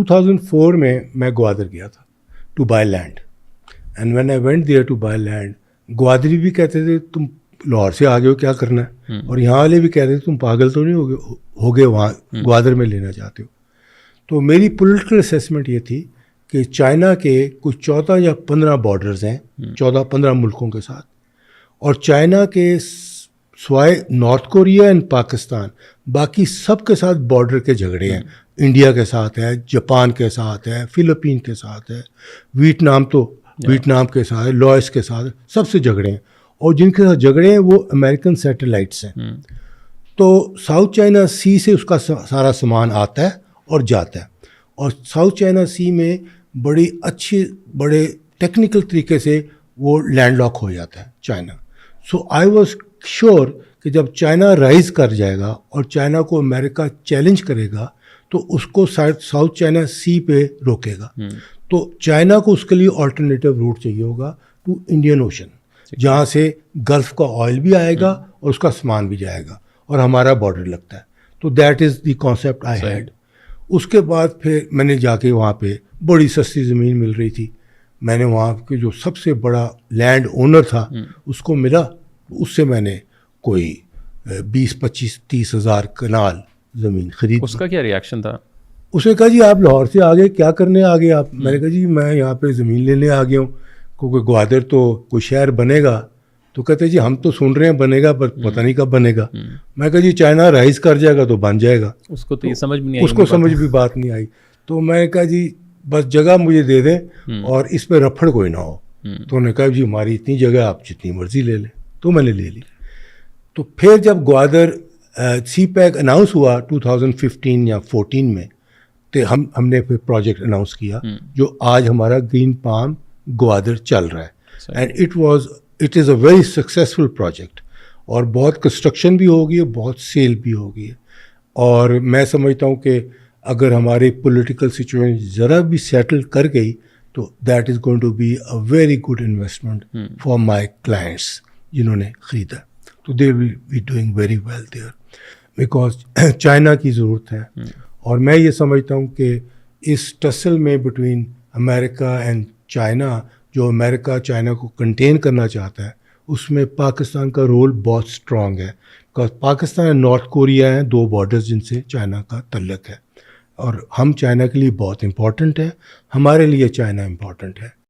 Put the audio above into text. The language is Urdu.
2004 میں میں گوادر گیا تھا to by land, and when I went there to by land, گوادری بھی کہتے تھے تم لاہور سے آ گئے ہو کیا کرنا ہے، اور یہاں والے بھی کہتے تھے تم پاگل تو نہیں ہو گئے وہاں گوادر میں لینا چاہتے ہو. تو میری پولیٹیکل اسیسمنٹ یہ تھی کہ چائنا کے کچھ 14 یا 15 بارڈرز ہیں 14-15 ملکوں کے ساتھ، اور چائنا کے سوائے نارتھ کوریا اینڈ پاکستان باقی سب کے ساتھ بارڈر کے جھگڑے ہیں. انڈیا کے ساتھ ہے، جاپان کے ساتھ ہے، فلپین کے ساتھ ہے، ویتنام کے ساتھ ہے، لاوس کے ساتھ، سب سے جھگڑے ہیں. اور جن کے ساتھ جھگڑے ہیں وہ امریکن سیٹلائٹس ہیں. تو ساؤتھ چائنا سی سے اس کا سارا سامان آتا ہے اور جاتا ہے، اور ساؤتھ چائنا سی میں بڑے ٹیکنیکل طریقے سے وہ لینڈ لاک ہو جاتا ہے China. So I was sure کہ جب چائنا رائز کر جائے گا اور چائنا کو امریکہ چیلنج کرے گا تو اس کو ساؤتھ چائنا سی پہ روکے گا. تو چائنا کو اس کے لیے آلٹرنیٹیو روٹ چاہیے ہوگا ٹو انڈین اوشن، جہاں سے گلف کا آئل بھی آئے گا اور اس کا سامان بھی جائے گا اور ہمارا بارڈر لگتا ہے. تو that is the concept I had. اس کے بعد پھر میں نے جا کے وہاں پہ بڑی سستی زمین مل رہی تھی، میں نے وہاں کے جو سب سے بڑا لینڈ اونر تھا اس کو ملا، اس سے میں نے کوئی 20-25-30 ہزار کنال زمین خرید. اس کا کیا ریئیکشن تھا؟ اس نے کہا جی آپ لاہور سے آ گئے، کیا کرنے آ گئے آپ؟ میں نے کہا جی میں یہاں پہ زمین لینے آ گیا ہوں، کیونکہ گوادر تو کوئی شہر بنے گا. تو کہتے جی ہم تو سن رہے ہیں بنے گا پر پتہ نہیں کب بنے گا. میں کہا جی چائنا رائز کر جائے گا تو بن جائے گا. اس کو تو یہ سمجھ بھی نہیں آئی، اس کو سمجھ بھی بات نہیں آئی. تو میں نے کہا جی بس جگہ مجھے دے دیں اور اس پہ رپھڑ کوئی نہ ہو. تو انہوں نے کہا جی ہماری اتنی جگہ آپ جتنی مرضی لے لیں. تو میں نے لے لی. تو پھر جب گوادر سی پیک اناؤنس ہوا 2015 یا 14 میں، تو ہم نے پھر پروجیکٹ اناؤنس کیا جو آج ہمارا گرین پام گوادر چل رہا ہے. And it is a very successful project, اور بہت کنسٹرکشن بھی ہو گئی ہے، بہت سیل بھی ہو گئی ہے. اور میں سمجھتا ہوں کہ اگر ہماری پولیٹیکل سچویشن ذرا بھی سیٹل کر گئی تو that is going to be a very good investment for my clients جنہوں نے خریدا. تو they will be doing very well there because China کی ضرورت ہے. اور میں یہ سمجھتا ہوں کہ اس ٹسل میں بٹوین امریکہ اینڈ چائنا، جو امریکہ چائنا کو کنٹین کرنا چاہتا ہے، اس میں پاکستان کا رول بہت اسٹرانگ ہے. بیکاز پاکستان اور نارتھ کوریا ہیں 2 بارڈرز جن سے چائنا کا تعلق ہے، اور ہم چائنا کے لیے بہت امپورٹنٹ ہے، ہمارے لیے چائنا امپورٹنٹ ہے.